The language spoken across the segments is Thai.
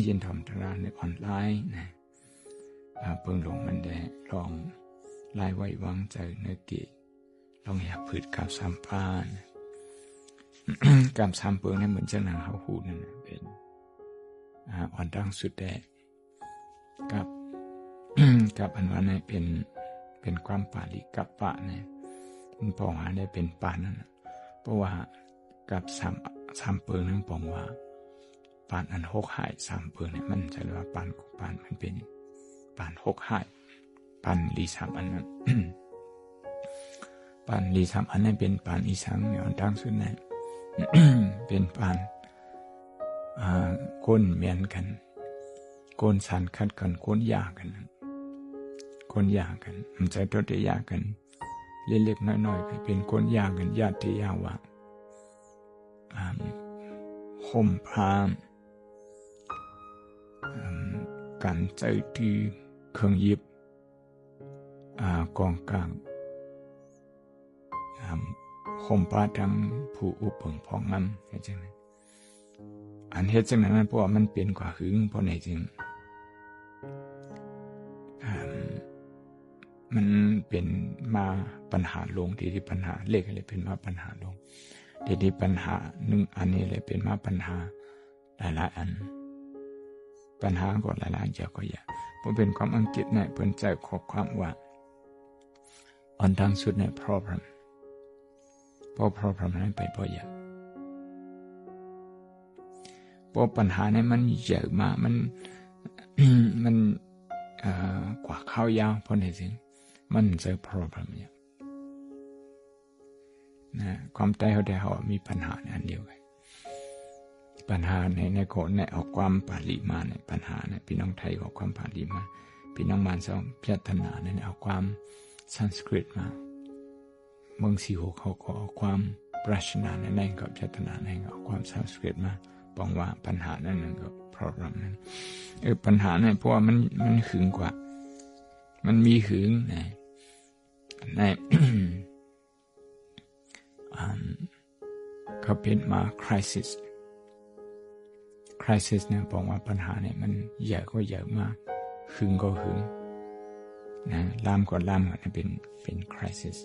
ยินทำตารางในออนไลน์นะเพิ่งลงมันได้ลองไล่ไว้วางใจในติลองอยากผืดกับสัมปานกับสัมเปิงเนี่ยเหมือนจะนางเขาหูนั่นเป็นอ่อนดังสุดแดกกับอันว่าเนี่ยเป็นความปาลิกับปะเนี่ยมันปองหาได้เป็นปานนั่นเพราะว่ากับสัมเปิงนั้นปองว่าปานอันหกหายสัมเปิงเนี่ยมันจะเรียกว่าปานมันเป็นปานหกหายปานลีสามอันนั้น ปานลีสามอันนั้นเป็นปานอีสังเนี่ยอ่อนดังสุดเนี่ย เป็นปานก้นเมียนกันก้นสันคัดกันก้นยากันก้นยากันมันใจตัวเดียกันเล็กๆน้อยๆก็เป็นก้นยากันญาติยาวะห่มผ้ากันใจที่เครื่องยิบกองกลางห่มผ้าทั้งผู้อุปเปิงพองมันเห็นจังนั้นอันเฮ็ดจังนั้นเพราะว่ามันเปลี่ยนกว่าหึงเพราะไหนจึงมันเป็นมาปัญหาลงที่ปัญหาเล็กอะไรเป็นมาปัญหาลงที่ปัญหาหนึ่งอันนี้เลยเป็นมาปัญหาหลายๆอันปัญหาก็หลายๆอย่างก็อย่างเพราะเป็นความอังกฤษเนี่ยเพิ่นใจขอความว่าอันดังสุดใน problem เพราะ problem นั้นไปบ่อยเพราะปัญหาเนี่ยมันเยอะมากมันกว่าข้าวยาวเพราะไหนสิมันเจอ problem เนี่ยนะความใจเขามีปัญหาในอันเดียวกันปัญหาในคนในเอาความปาลีมาในปัญหาในพี่น้องไทยเอาความปาลีมาพี่น้องมารสองพิจารณาในเอาความสันสกฤตมาเมืองสีโหเขาก็เอาความปรัชญาในก็พิจารณาในเอาความสันสกฤตมาบอกว่าปัญหานั่นก็ problem นั้นปัญหาเนี่ยเพราะว่ามันหึงกว่ามันมีหึงใน เขาเป็นมา crisis เนี่ยบอกว่าปัญหาเนี่ยมันใหญ่ก็ใหญ่มากหึงก็หึงนะลามก็ลามก็เป็น crisis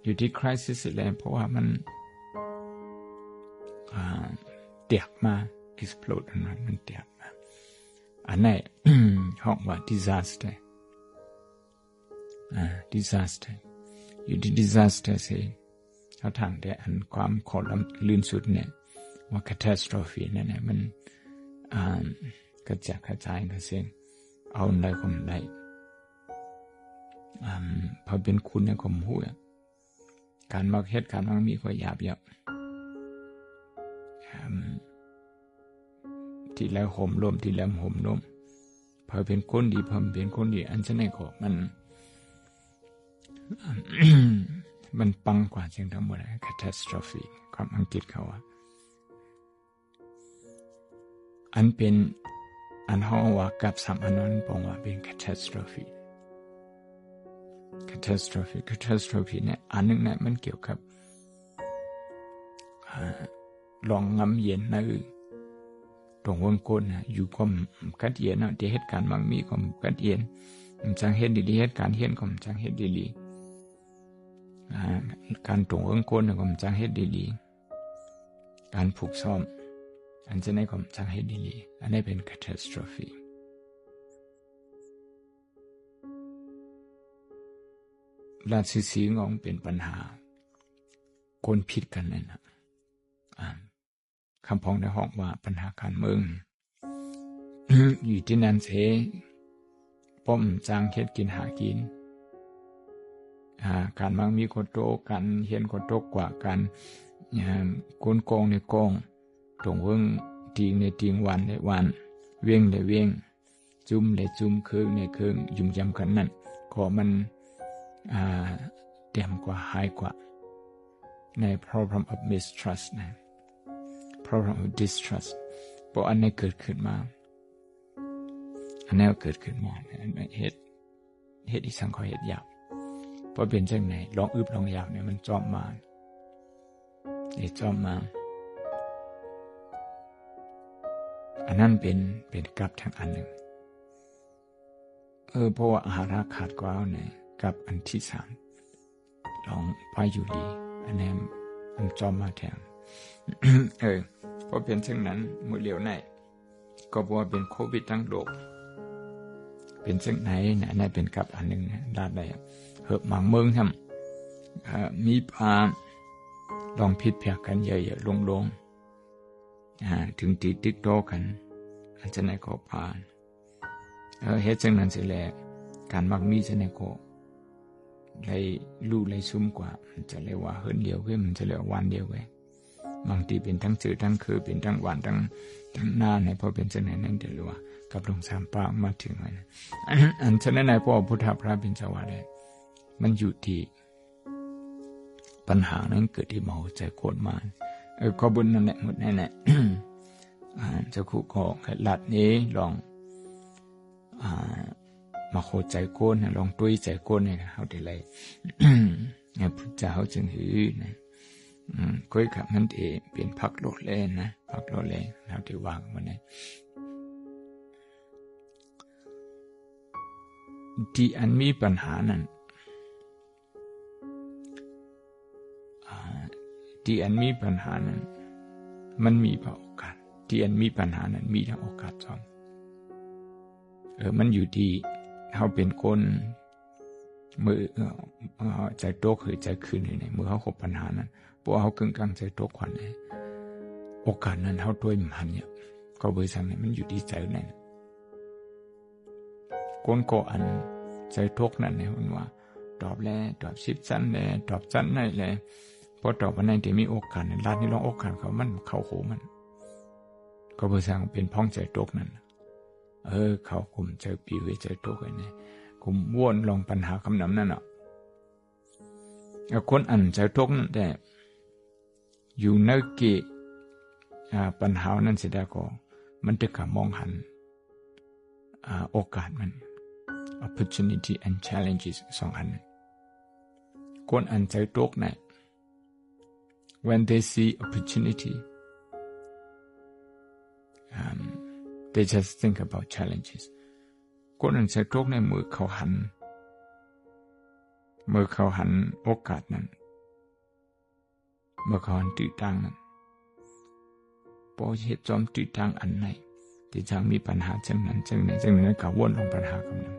อยู่ที่ crisis แล้วเพราะว่ามันเตียกมา explode มันเตียกมาอันนี้ห้องว่า disaster อยู่ที่ disaster สิเขาทางแต่อันความขอลื่นสุดเนี่ยว่า catastrophe นั่นแหละมันกระจายก็เสียงเอาอะไรก็ไม่ได้พอเป็นคุณเนี่ยก็หูการมักเฮ็ดการมักมีก็หยาบที่แล้วห่มร่มที่แล้วห่มร่มพอเป็นคนดีอันจะไหนก็มันปังกว่าจึงทั้งหมด catastrophe ความอังกฤษเขาว่าอันเป็นอันห้องว่ากับสามอันนั้นบอกว่าเป็น catastrophe เนี่ยอันนึงเนี่ยมันเกี่ยวกับลองงำเย็นนะตรงวงกลนะอยู่ความกัดเย็นนะที่เหตุการณ์มันมีความกัดเย็นมันจังเฮ็ดดีๆเหตุการณ์เฮ็ดก็มันจังเฮ็ดดีๆการตรงวงกลก็มันจังเฮ็ดดีๆการผูกซ่อมอันจะในก็มันจังเฮ็ดดีๆอันนี้เป็น catastrophe ราชสีงองเป็นปัญหาคนผิดกันนั่นนะคำพ้องในห้องว่าปัญหาการเมือง อยู่ที่นั่นเสป้อมจางเฮ็ดกินหากินการมั่งมีคนโตกันเห็นคนโตกว่ากันคนโกงในโกงตรงเวิงติงในติงวันในวันเวียงในเวียงจุ่มในจุ่มเครื่องในเครื่องยุ่มยำกันนั่นก็มันเต็มกว่าหายกว่าใน problem of mistrust นะ problem of distrust เพราะอันนี้เกิดขึ้นมาเหตุที่สังขารเหตุหยาบเพราะเป็นจังไหนลองอึบลองหยาบเนี่ยมันจอมมา อันนั้นเป็นกับทางอันหนึ่งเพราะว่าอาหารขาดกว่าเนี่ยกับอันที่3ลองไปอยู่ดีอันนี้มันจอมมาแทงเพราะเป็นเช่นนั้นมือเหลียวในก็บอกว่าเป็นโควิดทั้งโลกเป็นเช่นไหนนะนั่นเป็นกับอันหนึ่งด้านใดเหิบหมังเมืองทำมีปลาลองผิดเพียกกันเยอะๆลงถึงตีติ๊กโตกันอันจะไหนก็ผ่านเฮ็ดจังนั้นสิแลการมักมีจะไหนก็เลยลู่เลยซุ่มกว่ามันจะเรียกว่าเฮิรนเดียวเว้ยมันจะเรียกวันเดียวเว้ยบางทีเป็นทั้งสื่อทั้งคือเป็นทั้งวันทั้งหน้าในพอเป็นจังไหนนั่นเดี๋ยวว่ากับหลวงสามปางมาถึงเลยอันฉะนั้นในพ่อพุทธพระเป็นเจ้าว่าได้มันอยู่ที่ปัญหานั้นเกิดที่มโหใจโกรธมาก็บุญนั่นแหละหมดแน่ๆจะคู่ก็หลัดนี้ลองมาโคใจโกนลองตุ้ยใจโกนเนี่ยเขาได้เลยพุทธเจ้าจึงหือนะก้อยกับมันเอเปลี่ยนพักโลดแล่นะพักโลดแล่เราได้วางมันนะที่อันมีปัญหานั้นที่อันมีปัญหานั้นมันมีโอกาสที่อันมีปัญหานั้นมีทั้งโอกาสสองมันอยู่ที่เขาเป็นคนมือใจโตกหรือใจคืนในมือเขาขบปัญหานั้นพวกเขากึ่งกลางใจโตกขวัญโอกาสนั้นเขาด้วยมันเนี่ยก็เบอร์สั่งเนี่ยมันอยู่ที่ใจนั่นคนก็อันใจโตกนั่นเนี่ยมันว่าตอบแล้วตอบ10 ชั้นแล้วตอบชั้นไหนแล้วพอตอบวันไหนที่มีโอกาสในร้านนี้ลองโอกาสเขามันเข้าโหมันก็เบอร์สั่งเป็นพ้องใจโตกนั่นเขาคุมใจปิวใจโตกไอ้เนี่ยคุมวนลองปัญหาคำนำนั่นคนอันใจโตกนั่นแต่อยู่ในเกะปัญหานั้นเสียดายก็มันจะกมองหันโอกาสมัน opportunity and challenges 2 อันคนอันใจโตกเนี่ย when they see opportunity they just think about challenges คนอันใจโตกในมือเขาหันโอกาสนั้นเมื่อเขาหันตื้อตังนั้นพอเหตุจอมตื้อตังอันไหนที่จะมีปัญหาจังนั้นเขาวนลงปัญหาคำนั้น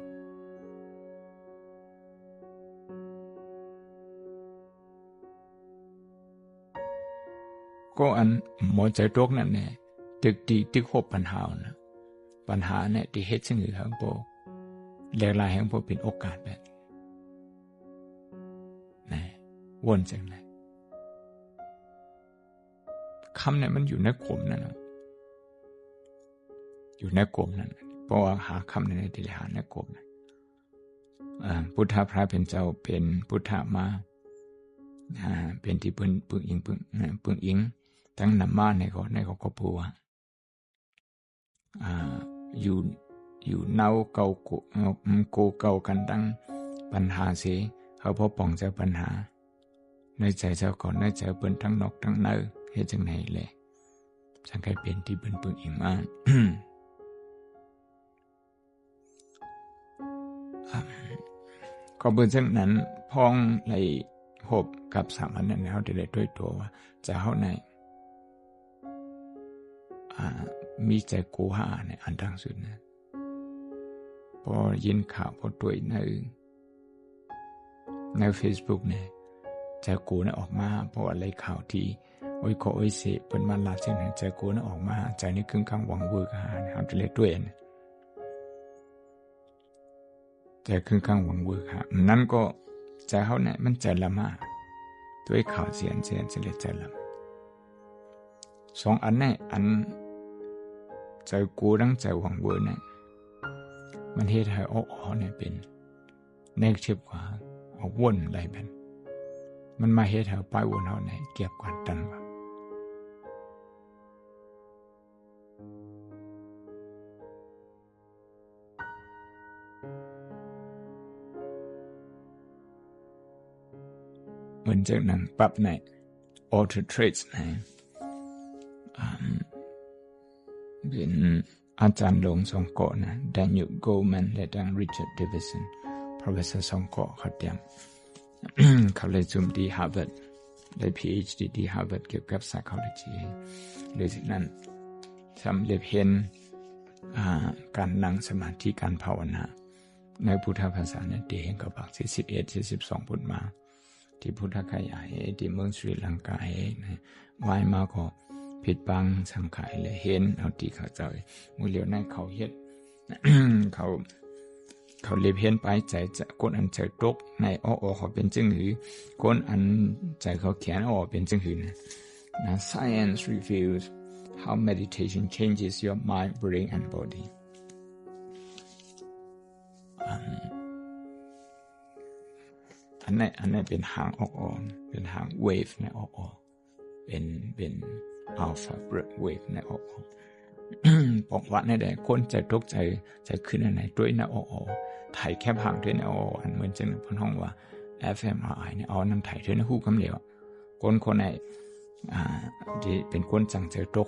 ก็อันหมอใจโตกนั่นเนี่ยตึกคบปัญหานะปัญหาเนี่ยที่เหตุซึ่งทั้งพวกแหลกลายแห่งพวกเป็นโอกาสแบบนี่วนจังเลยคำเนี่ยมันอยู่ในกลุ่มนั่นนะอยู่ในกลุ่มนั้นเพราะว่าหาคำในที่หาในกลุ่มนั้นพุทธพระเป็นเจ้าเป็นพุทธมาเป็นที่ปึงอิงทั้งนำมาในก็พูว่าอยู่เนาเก่ากูเก่ากันตั้งปัญหาเสียเขาพอป้องเจ้าปัญหาในใจเจ้าก่อนในใจเปิ้นทั้งนอกทั้งในเฮ็ดจังไหนเลยสังเกตเป็นที่เปิ้นปึงอิงมาก็เบิ่งจังนั้นพ้องไหลหบกับ3 อันนั้นเขาได้ด้วยตัวว่าจะเฮาในมีใจกูหาในอันดังสุดนะพอยินข่าวพอตัวใน Facebook เนี่ยใจกูน่ะออกมาเพราะอะไรข่าวที่โอ้ยขอโอ้ยเสเปิ้นมาลาเช่นนั้นใจกูน่ะออกมาใจนี่ครึ่งกลางหวังเวิร์กหาเขาจะเล่นด้วยนะใจครึ่งกลางหวังเวิร์กหานั้นก็ใจเฮาเนี่ยมันใจละมาด้วยข่าวเสียนจะเล่นใจละ2 อันเนี่ยอันใจกูดังใจหวังเวอร์เนี่ยมันเฮ็ดให้เนี่ยเป็นเนกาทีฟกว่าเอาวนอะไรแบบมันมาเฮ็ดให้ป้ายวนเฮาเนี่ยเก็บกว่าตันว่าเหมือนจากหนังปั๊บเนี่ย auto traits เนี่ย เป็นอาจารย์หลงสงเกาะนะแดเนียลโกลแมนและดังริชาร์ดเดวิสัน professor สงเกาะเขาเตรียม เขาเลยจุ่มที่ Harvard ได้ PhD ที่ Harvard เกี่ยวกับ psychology เลยจากนั้นสำเร็จเห็นการนั่งสมาธิการภาวนาในพุทธภาษาเนี่ยที่เห็นกับบัก41-42 พุทธมาที่พุทธคยายที่เมืองศรีลังกานะวายมาก็ผิดบังสังขายเลยเห็นเอาที่เขาเจ้ามือเหลียวในเขาเฮ็ด เขาเลียบเห็นไปใจจะคนอันใจตกในอ้อเขาเป็นจึงหือคนอันใจเขาแขนอ้อเป็นจึงหือนะ Science reveals how meditation changes your mind, brain and body อันนี้เป็นหางออกเป็นหางเวฟในออกเป็นอัลฟาเวฟในออกบอกว่าในแต่คนใจตกใจขึ้นในด้วยในออกถ่ายแคบห่างด้วยในออกอันเหมือนจังพนห้องว่า fMRI เนี่ยเอานั่นถ่ายด้วยในหูกำเหลวคนไหนที่เป็นคนจังใจตก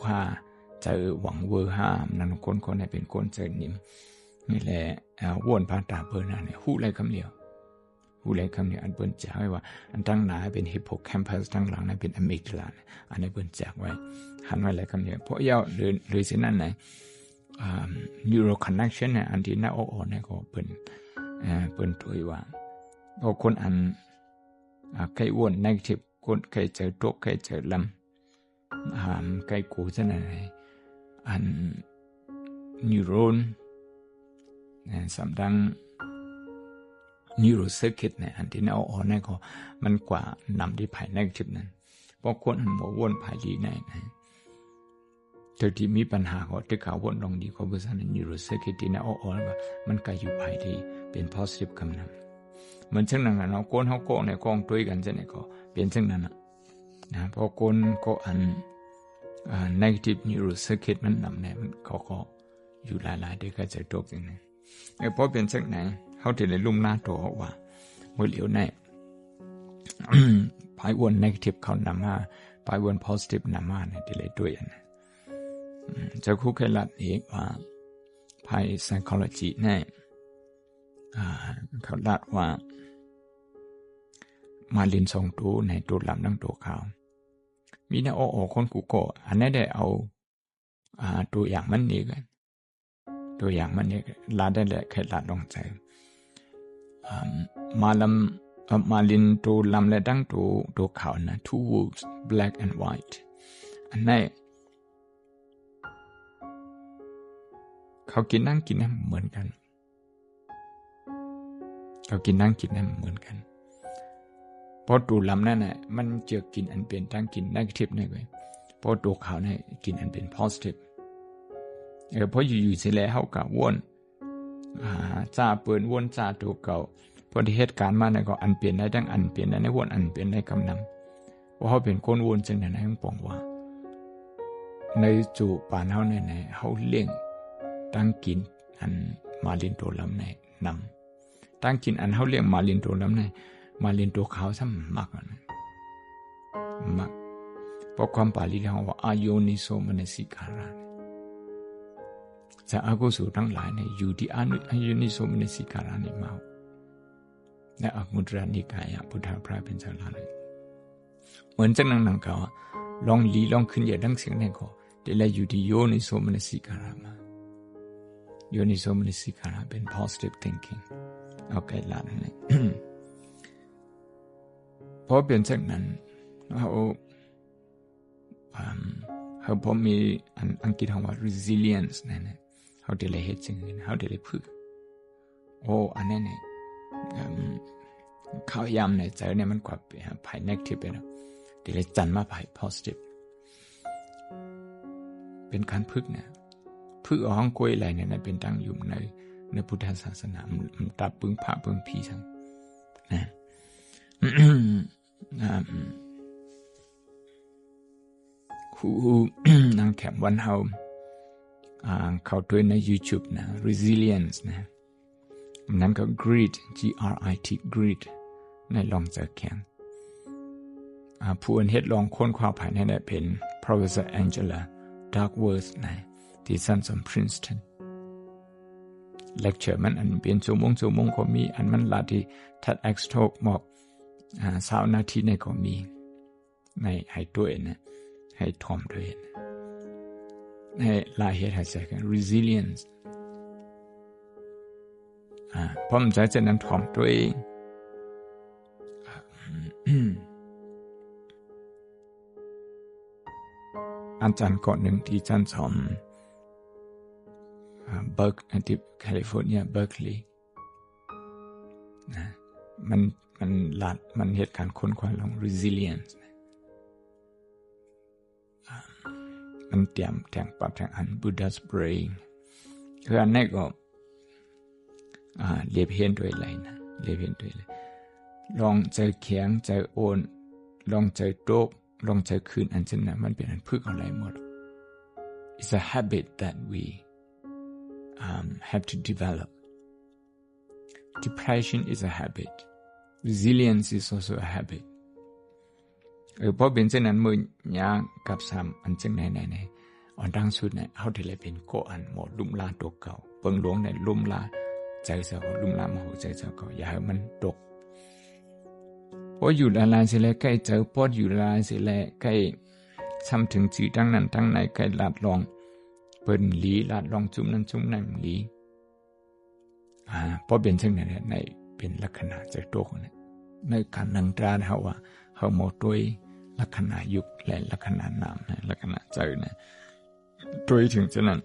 ใจหวังเวอร์นั่นคนไหนเป็นคนใจนิ่มนี่แหละวนผ่านตาเบอร์นั่นเนี่ยหูไรคำเหลวหูไรคำเหลวอันเปิ้นแจกไว้ว่าอันตั้งหน้าเป็นฮิปโปแคมปัสตั้งหลังนั้นเป็นอะมิกดาลาอันนี้เปิ้นแจกไว้หันไว้ไรคำเหลวเพราะยาวหรือเช่นนั้นไหนneural connection เนี่ยอันที่หน้าอกเนี่ยก็เปิ้นตัวว่าคนอันใครวน negative คนใครเจอตกใครเจอลำใครกูจะไหนอัน neuron สำดัง neural circuit เนี่ยอันที่หน้าอกเนี่ยก็มันกว่านำที่ภาย negative นั้นเพราะคนอันบ่วนภายดีในเธอที่มีปัญหาก็ที่เขาวนลงดีก็เพื่อสร้าง neural circuit ที่หน้าอกแล้วมันก็อยู่ภายที่เป็น positive คำนั้นเหมือนเช่นนั้นเนาะคนเขาโกงในกองด้วยกันจะเนี่ยก็เป็นเช่นนั้นนะเพราะคนก็อันnegative neural circuit มันนำเนี่ยเขาก็อยู่หลายๆด้วยก็จะตกอย่างนี้เพราะเป็นเช่นไหนเขาถึงได้ลุ่มหน้าตัวว่าเมื่อเหลียวในภายวน negative เขานำมาภายวน positive นำมาเนี่ยที่เลยด้วยนะจะคู่เคลัดเองว่าภาย psychology เนี่ยเขาลัดว่ามาลินทรงตัวในตัวลำนั่งตัวขาวมีหน้าโอ้คนกูโกอันนี้ได้เอาตัวอย่างมันนี่กันตัวอย่างมันนี่ลาได้เลยเคยลาลงใจมาลินตัวลำและดังตัวขาวนะ two wolves black and white อันนี้เขากินนั่งกินนั่งเหมือนกันเขากินนั่งกินนั่งเหมือนกันเพราะตัวลำนั่นน่ะมันเจอกินอันเป็นตั้งกิน negative นี่เว้ยเพราะตัวขาวเนี่ยกินอันเป็น positive เพราะอยู่ๆสิแล้วเขาก็วนจ้าเปิ้นวนจ้าตัวเก่าพอที่เหตุการณ์มาเนี่ยก็อันเปลี่ยนได้ดังอันเปลี่ยนได้ในวนอันเปลี่ยนได้กำนำว่าเขาเป็นคนวนจังนั้นให้ผมบอกว่าในจู่ป่านเฮาเนี่ยเขาเลี้ยงตั้งกินอันมาลินตัวลำเนี่ยนำตั้งกินอันเขาเลี้ยงมาลินตัวลำเนี่ยมาลินตัวขาวซ้ำมากนะมากเพราะความปาลีเรียกว่าอโยนิโสมนสิการะจะอกุศลทั้งหลายเนี่ยอยู่ที่อโยนิโสมนสิการะนี่มาและอกุตระนิกายพุทธพระเป็นเจ้าละเลยเหมือนจังนั่งเขาลองลีลองขึ้นอย่าดังเสียงเนี่ยก็เดี๋ยวอยู่ที่โยนิโสมนสิการะมาโยนิโสมนสิการะเป็น positive thinking เอาไกลละนั่นเองเพราะเป็นเช่นนั้นเขาพอมีอังกฤษคำว่า resilience นั่นเขาเดี๋ยวเลยเหตุสิ่งนี้เขาเดี๋ยวเลยพึ่งอันนี้เนี่ยเขาย้ำในใจเนี่ยมันกว่าภาย negative ไปแล้วเดี๋ยวเลยจันมาภาย positive เป็นการพึ่งเนี่ยพึ่งห้องกล้วยอะไรเนี่ยเป็นตั้งอยู่ในพุทธศาสนาตับปึงพระปึงผีทั้งนะนางแคมวันเฮาเขาด้วยใน YouTube นะ resilience นะนั้นก็ grit grit grit ในลองจะแข็งผู้อันเฮ็ดลองค้นคว้าภายในได้เป็น Professor Angela Duckworth นะ ที่ซันสมพรินสตันเลคเชอร์มันอันเป็นชั่วโมงก็มีอันมันลาที่ทัดเอ็กซ์ทอกหมอก20 นาทีในก็มีในให้ด้วยนะให้ทอมด้วยนะให้ลาเหตุให้ใส่กัน resilience พอมันใจจะนั้นทอมด้วยอาจารย์ก่อนหนึ่งที่อาจารย์สอนที่แคลิฟอร์เนียเบิร์กลีย์นะมันเหตุการณ์ค้นคว้าลง resilience มันเตรียมแทงปรับแทงอัน Buddha's brain คืออันนี้ก็เรียบเห็นด้วยเลยนะเรียบเห็นด้วยเลยลองใจแข็งใจโอนลองใจโตกลองใจคืนอันเช่นนั้นมันเป็นอันพึกอะไรหมด It's a habit that we have to develop. Depression is a habit. Resilience is also a habit. พอเป็นเช่นนั้นมือยางกับซ้ำอันเช่นไหนอันดังสุดเนี่ยเขาที่เลยเป็นโกอันหมดลุ่มลาตัวเก่าเปิงหลวงในลุ่มลาใจเจ้าลุ่มลามโหใจเจ้าเก่าอย่าให้มันตกพออยู่ละลายเสียแล้วใกล้เจอพออยู่ละลายเสียแล้วใกล้ซ้ำถึงจีตั้งนั้นตั้งไหนใกล้ลาดลองเปิ้นหลีลาดลองจุ่มนั้นจุ่มนั้นหลีพอเป็นเช่นนั้นในเป็นลักษณะใจโตคนนี้ในการนั่งตราเขาว่าเขาหมดด้วยลักษณะยุคและลักษณะนามลักษณะใจนะโดยถึงฉะนั้น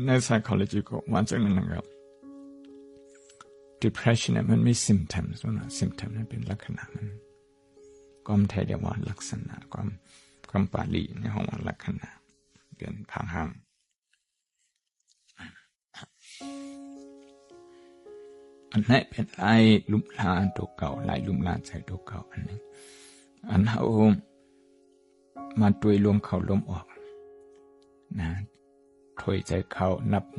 ใน psychology ก็ว่าจังนั้นนะครับ depression มันไม่ symptoms นะ symptom นั้นเป็นลักษณะมันความไทยเรียกว่าลักษณะความปาลีในห้องว่าลักษณะเป็นทางห้างอันนี้เป็นลายลุ่มลาตัวเก่าลายลุ่มลาใจตัวเก่าอันนี้อันเขามาตัวลมเข้าลมออกนะถอยใจเข้านับ1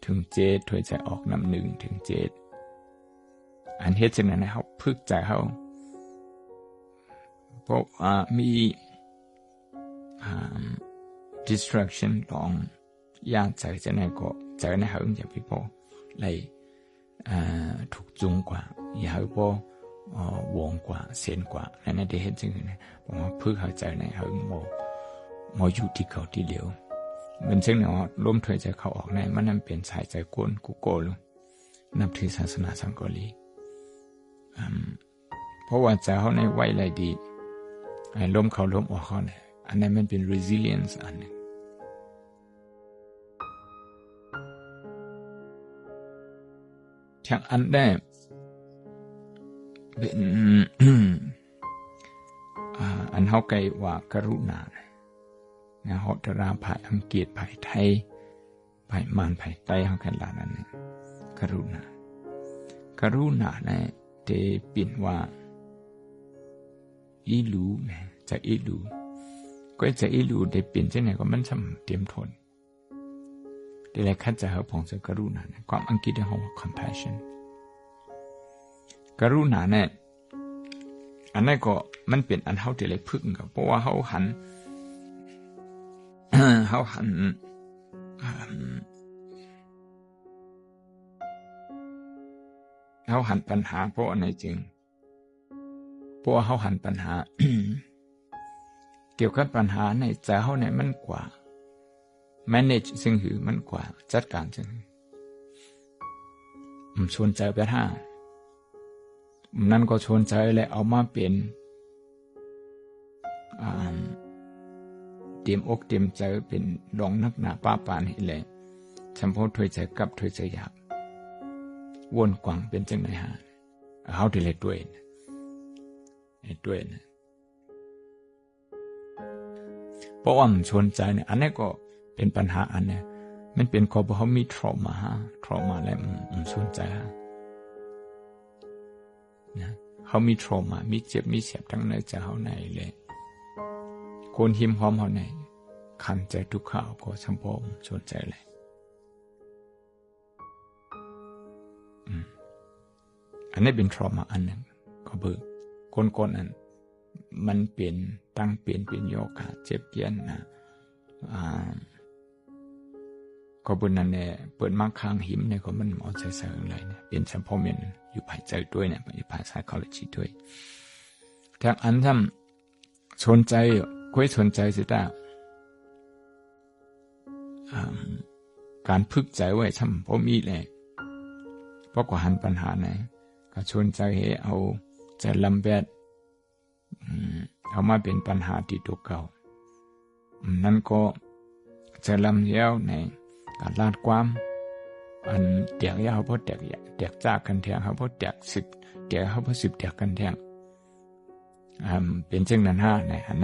ถึง7ถอยใจออกนับ1ถึง7อันเฮ็ดจังนั้นเขาพึกใจเขาเพราะมีdistraction ลองย่างใจจะไหนก็ใจในเขาอย่าไปพอเลยถูกจุงกว่าอย่าให้พอวงกว่าเส้นกว่านั่นเดี๋ยวเห็นจริงๆนะผมว่าพึ่งหายใจในเขาโมอยู่ที่เขาที่เดียวมันเช่นเนี่ยล้มถอยใจเขาออกในมันนั่นเป็นสายใจก้นกุโกลนับถือศาสนาสังกอลีเพราะว่าใจเขาในไว้ไรดีไอ้ล้มเขาล้มออกเขาเนี่ยอันนั้นมันเป็น resilience อันนึงทั้งอันได้เป็นอันเขาไกลว่ากรุณาเนี่ยเขาตราภายอังกฤษภายไทยภายมานภายใต้เขาแค่ละนั้นกรุณาเนี่ยเตปินว่าอีลูเนี่ยจะอีลูก็จะอีลูได้ปินเช่นไหนก็มันทำเตรียมทนแต่ละขั้นจะเขาผ่องจะกรุณาเนี่ยความอังกฤษเขาว่า compassionกรุณาเนี่ยอันนั้นก็มันเป็นอันเขาที่เลยพึ่งกับเพราะว่าเขาหันปัญหาเพราะอะไรจริงเพราะว่าเขาหันปัญหา เกี่ยวกับปัญหาในใจเขาเนี่ยมันกว่า manage ซึ่งหือมันกว่าจัดการซึ่งมันชวนใจไปท่านั่นก็ชวนใจเลยเอามาเป็นเตรียมอกเตรียมใจเป็นดองนักหนาป้าปานให้เลยเฉพาะถอยใจกับถอยใจอยากวนกว่างเป็นจังไหนฮะเขาที่เลยด้วยนะเพราะว่ามันชวนใจเนี่ยอันนี้ก็เป็นปัญหาอันนี้มันเป็นข้อเพราะเขามี trauma แล้วมันชวนใจฮะนะเขามี trauma มีเจ็บมีเสียบทั้งในใจเขาในเลยคนหิมหอมเขาในขันใจทุกข่าวก็สัมพอมชวนใจเลยอันนี้เป็น trauma อันหนึ่งก็เบิกคนนั้นมันเปลี่ยนตั้งเปลี่ยนเป็นโยคะเจ็บเย็นนะ ก็บนนั้นเนี่ยเปิดมาค้างหิมเนี่ยก็มันเอาใจใส่อะไรเนี่ยเป็นสัมพันธ์อยู่ภายใจด้วยเนี่ยอยู่ภาย psychology ด้วยแต่อันทำสนใจคุยสนใจสิตาการพึกใจไว้ทำพอมีเลยเพราะก็หันปัญหาไหนก็สนใจให้เอาใจลำแบดเอามาเป็นปัญหาที่ตัวเก่านั่นก็จะลำเลี้ยวในการลาดความอันเตียกยาวเพราะเตียกจากกันแทงเขาเพราะเตียกสิบเตียกเขาเพราะ10เตียกกันแทงเป็นเช่นนั้นในอันไ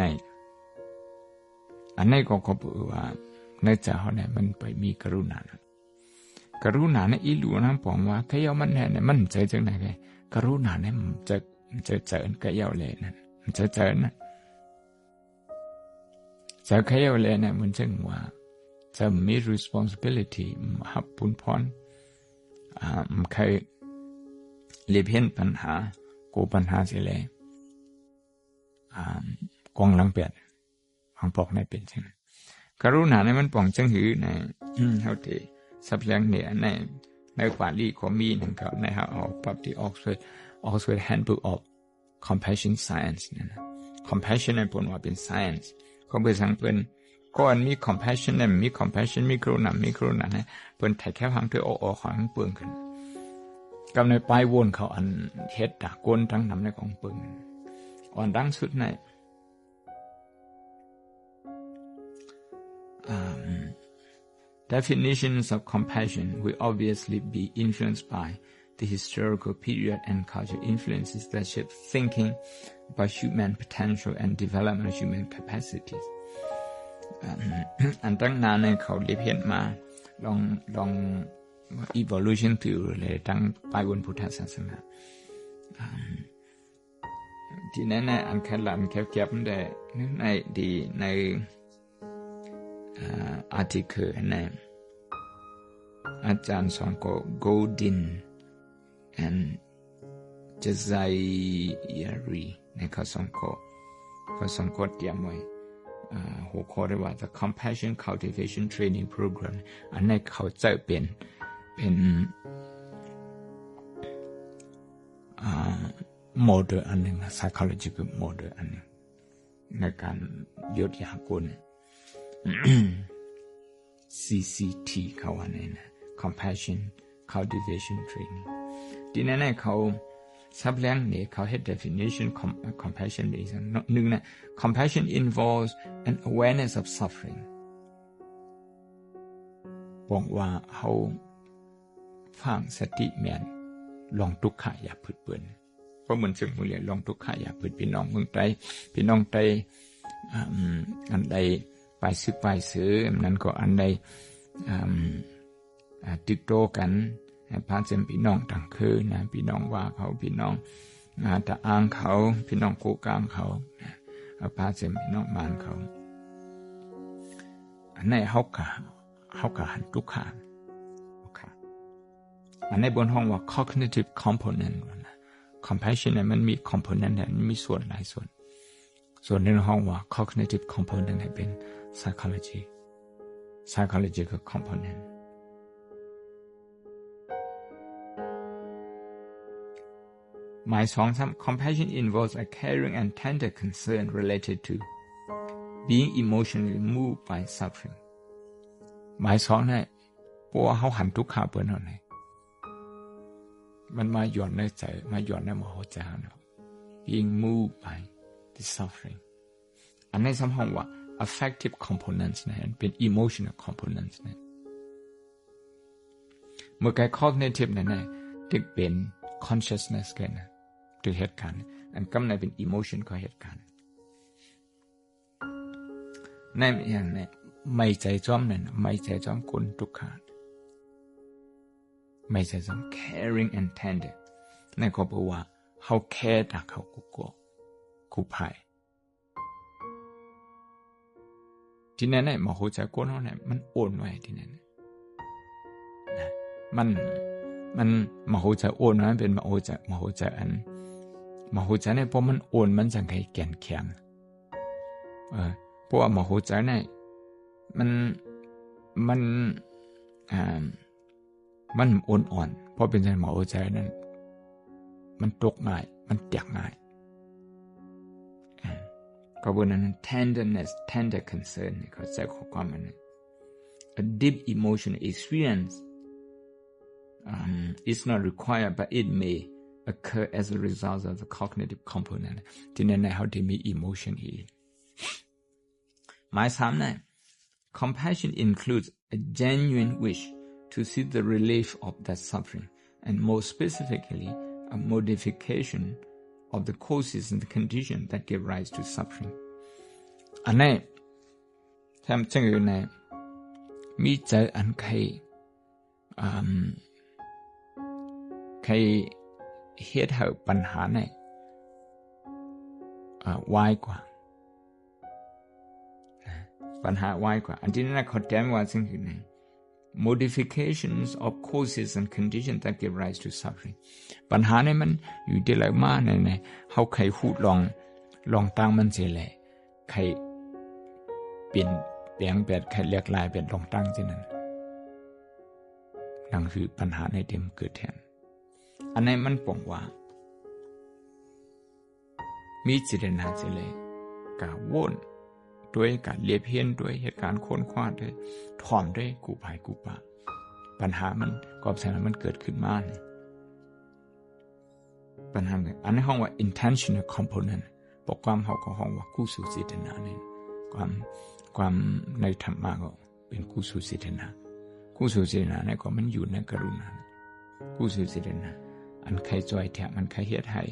หนก็เขาบอกว่าในใจเขาเนี่ยมันไปมีกรุณาเนี่ยอีหลูนะผมว่าแค่ยาวมันเนี่ยมันใจจังไหนไงกรุณาเนี่ยมันจะเจอแค่ยาวเลยนั่นมันจะเจอนะจะแค่ยาวเลยเนี่ยมันจึงว่าจะมี responsibility หับปุนพรมันเคยเรียบเห็นปัญหากูปัญหาเสียเลยกองหลังเปียดของปอกในเป็นใช่ไหมกรุณาในมันป่องจังหือในเขาที่สับเลี้ยงเนี่ยในปารีก็มีหนึ่งเขาในเขาออกปรับที่ Oxford Handbook of Compassion Science นั่นนะ Compassion ในปนว่าเป็น science เขาเปิดสังเป็นก่อนมี compassion เนี่ยมี compassion มีกรุณาเนี่ยเปิ้นถ่ายแค่ฟังเธอออกของเปิงขึ้นกำในปลายวนเขาอันเฮ็ดดากวนทั้งนำในของเปิงอ่อนดังสุดในdefinitions of compassion will obviously be influenced by the historical period and cultural influences that shape thinking about human potential and development of human capacitiesอันตั้งนานในเขาเรียบเห็นมาลอง evolution theory เลยตั้งปลายบนพุทธศาสนาที่นั้นอันแค่หลันแคบๆได้ในarticle ในอาจารย์สองก็ Godin and Jazayeri ในเขาสองก็เตรียมไว้หัวข้อเรียกว่า the compassion cultivation training program อันนี้เขาจะเป็นmodel อันหนึ่ง psychological model อันหนึ่งในการยกยากลCCT เขาว่าเนี่ยนะ compassion cultivation training ที่นั่นเขาซับแรงเนี่ยเขาให้ definition compassion เลยหนึ่งนะ compassion involves an awareness of suffering บอกว่าเขาฟังสติแมนลองทุกข์อย่าผืดเปื้อนเพราะเหมือนซึ่งมูลเรียนลองทุกข์อย่าผืดพี่น้องเมืองไทยพี่น้องไทยอันใดไปซื้อนั้นก็อันใดติดโตกันพาเจมพี่น้องต่างคือนะพี่น้องว่าเขาพี่น้องตะอ้างเขาพี่น้องโกกางเขาพาเจมพี่น้องมานเขาอันไหนเขากะหันทุกข์อันในบนห้องว่า cognitive component compassion เนี่ยมันมี component เนี่ยมันมีส่วนหลายส่วนในห้องว่า cognitive component เนี่ยเป็น psychological componentหมายสอง compassion involves a caring and tender concern related to being emotionally moved by suffering หมายสองเนี่ยเพราะว่าเขาหันทุกข์เปิ้นเท่าไหร่มันมาหย่อนในใจมาหย่อนในมโหใจเนาะ being moved by the suffering อันนี้สำคัญว่า affective components เนี่ยเป็น emotional components เนี่ยเมื่อไก cognitive เนี่ยถึงเป็น consciousness กันนะถึงเหตุการณ์อันกำเนิดเป็น emotion ก็เหตุการณ์นั่นอย่างเนี่ยไม่ใจจ้อมเนี่ยไม่ใจจ้อมคนทุกข์ไม่ใช่ต้อง caring and tender นั่นก็แปลว่าเขาแค่ต่เขากูภัยที่นั่นเนี่ยมโหใจก้นเขาเนี่ยมันโอนไว้ที่นั่นนะมันมโหใจโอนนั้นเป็นมโหใจอันมโหใจเนี่ยเพราะมันโอนมันจังให้แก่นแข็งเพราะว่ามโหใจเนี่ย มันอ่อนๆเพราะเป็นใจหมอใจนั้นมันตกง่ายมันแตกง่ายก็บนนั้น tenderness tender concern เขาใช้ข้อความมัน a deep emotional experience is not required but it may occur as a result of the cognitive component ที่นั่นเขาที่มี emotion อีกหมาย3นั้น compassion includes a genuine wish to see the relief of that suffering and more specifically a modification of the causes and the conditions that give rise to suffering อันนี้ทำจังอยู่ในมีใจอันใครเหตุให้ปัญหาเนี่ยวายกว่าปัญหาวายกว่าอันที่นั่นเขาแจ้งว่าจังอยู่ใน modifications of causes and conditions that give rise to suffering ปัญหาเนี่ยมันอยู่ที่ไหนมาเนี่ยเขาใครพูดลองตั้งมันเสียเลยใครเปลี่ยนแปลงแบบใครเรียกลายเป็นลองตั้งเช่นนั้นนั่นคือปัญหาในเดิมเกิดแทนอันนี้มันปองว่ามีจิตนาเสียเลยกะวนด้วยการเลียบเฮียนด้วยเหตุการณ์ค้นคว้าด้วยถ่อมด้วยกูภายกูปะปัญหามันกอบแสงมันเกิดขึ้นมาปัญหาเนี่ยอันนี้ห้องว่า intentional component บอกความเขาก็ห้องว่ากุศลจิตนาเนี่ยความในธรรมะก็เป็นกุศลจิตนากุศลจิตนาเนี่ยก็มันอยู่ในกรุณากุศลจิตนาอันใครจอยแถมันใครเฮ็ดให้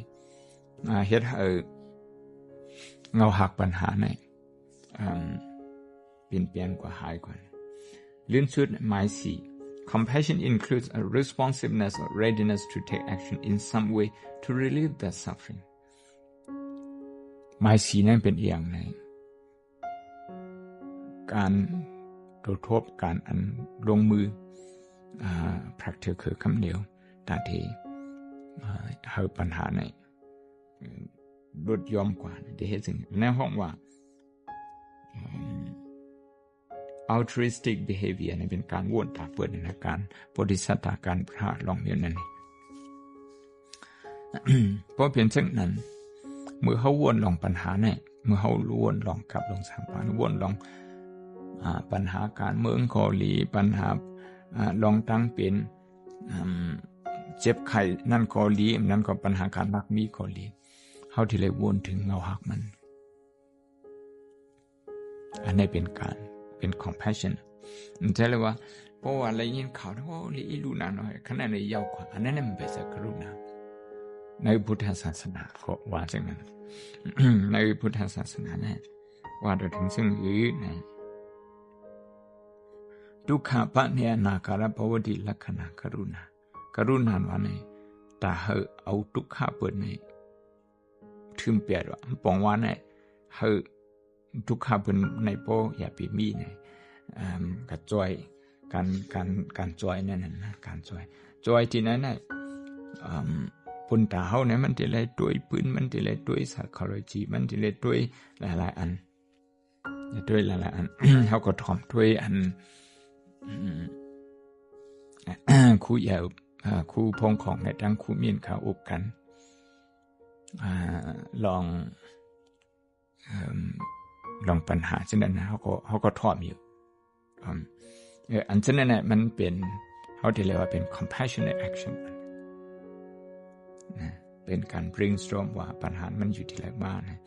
เงาหักปัญหาเนี่ยเปลี่ยนแปลงกว่าหายกว่าเรื่องสุดหมาย4 compassion includes a responsiveness or readiness to take action in some way to relieve that suffering หมาย4นั้นเป็นอย่างไรการโดดทบการอันลงมือpractice คือคำเดียวแต่ที่หาปัญหาในลดยอมกว่าที่เหตุสิ่งในห้องว่า altruistic behavior นี่เป็นการวนตาเปิดในการบริสัทธาการพระลองเดียวนั้น เพราะเพียงเช่นนั้นเมื่อเขาวนลองปัญหาเนี่ยเมื่อเขาวนลองกลับลงสามปัญวนลองปัญหาการเมืองเกาหลีปัญหาลองตั้งเป็นเจ็บไข้นั่นเกาหลีนั่นก็ปัญหาการรักมีเกาหลีเขาที่เลยวนถึงเงาหักมันอันนี้เป็น compassion มันจะเรียกว่าเพราะว่าอะไรยินข่าวว่าลีลูนาหน่อยขนาดในยาวกว่าอันนั้นมันเป็นสักกรุณาในพุทธศาสนาก็ว่าอย่างนั้น ในพุทธศาสนาเนี่ยว่าถึงซึ่งนะทุกขะปะเนนาการะภวติลักขณะกรุณาว่าเนี่ยตาเอาทุกขะเปิดในถึงเปียดว่าปองว่าเนี่ยทุกขะเป็นในโปอย่าไปมีเนี่ยกระจอยการจอยนั่นนะการจอยที่นั้นน่ะปุ่นตาเฮาเนี่ยมันจะเลยด้วยปืนมันจะเลยด้วย psychology มันจะเลยด้วยหลายๆอันด้วยหลายๆอัน เฮาก็ถ่อมด้วยอันคู่ใหญ่คู่พงของในทั้งคู่เมียนเขาอุบกันลองปัญหาเช่นนั้นนะเขาก็ถ่อมอยู่อันเช่นนั้นนะมันเป็นเขาที่เรียกว่าเป็น compassionate action นะเป็นการ brainstorm ว่าปัญหามันอยู่ที่ไหนบ้างนะ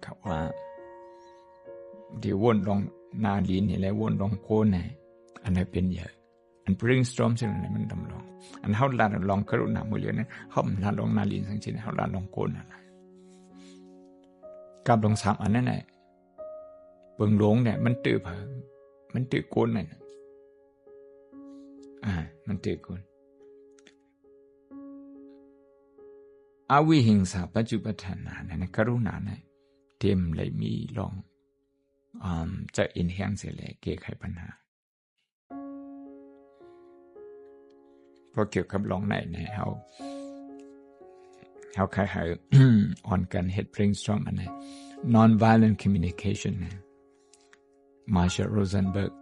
เขาว่าเดี๋ยววนลองนาลีนนี่แหละวนลองโกนเนี่ยอันนี้เป็นเยอะอัน brainstorm เช่นนั้นมันดำลองอันเขาลาลองกรุณาหมดเลยนะเขาลาลองนาลีนทั้งชิ้นเขาลาลองโกนอะไรกับลอง3อันนั้นแหละเบิ่งหลงเนี่ยมันตื้อเผอมันตื้อโกนนั่นมันตื้อโกนอวิหิงสาปัจจุปทานาเนี่ยกรุณาเนี่ยเต็มเลยมีลองจะอินแห้งเสียเลยแก้ไขปัญหาเพราะเกี่ยวกับลองไหนเนี่ยเขาใครอ่อนกัน head brainstorm อันนี้ non violent communication นะ Marshall Rosenberg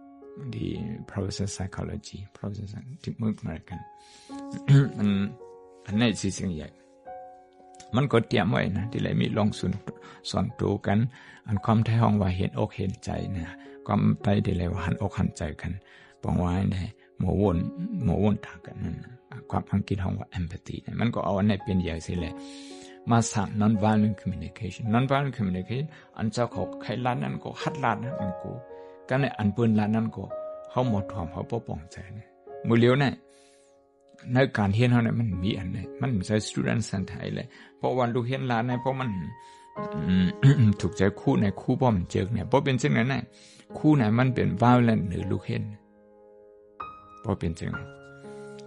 ดี professor psychology professor ที่เมืองอเมริกันอันนี้สิ่งใหญ่มันก็เตรียมไว้นะที่เลยมีลงสอนตัวกันอันความไทยห้องว่าเห็นอกเห็นใจนะความไทยที่เลยว่าหันอกหันใจกันปองไว้ได้หมู่วนตากันนั่นความอังกฤษห้องว่า empathy มันก็เอาอันนี้เป็นใหญ่สิแหละมาสั่ง non-violent communication non-violent communication อันเจ้าเขาใครล้านนั้นก็ฮัดล้านนั้นมันกูกันในอันปืนล้านนั้นก็เขาหมดความเขาป้องใจเนี่ยมือเลี้ยวเนี่ยในการเรียนเขาเนี่ยมันมีอันเนี่ยมันใช้ student center เลยเพราะวันลูกเรียนล้านเนี่ยเพราะมันถูกใจคู่ในคู่ป้อมเจอเนี่ยเพราะเป็นเช่นนั้นเนี่ยคู่ไหนมันเป็น violent หรือลูกเรียนเพราะเป็นเช่นนั้น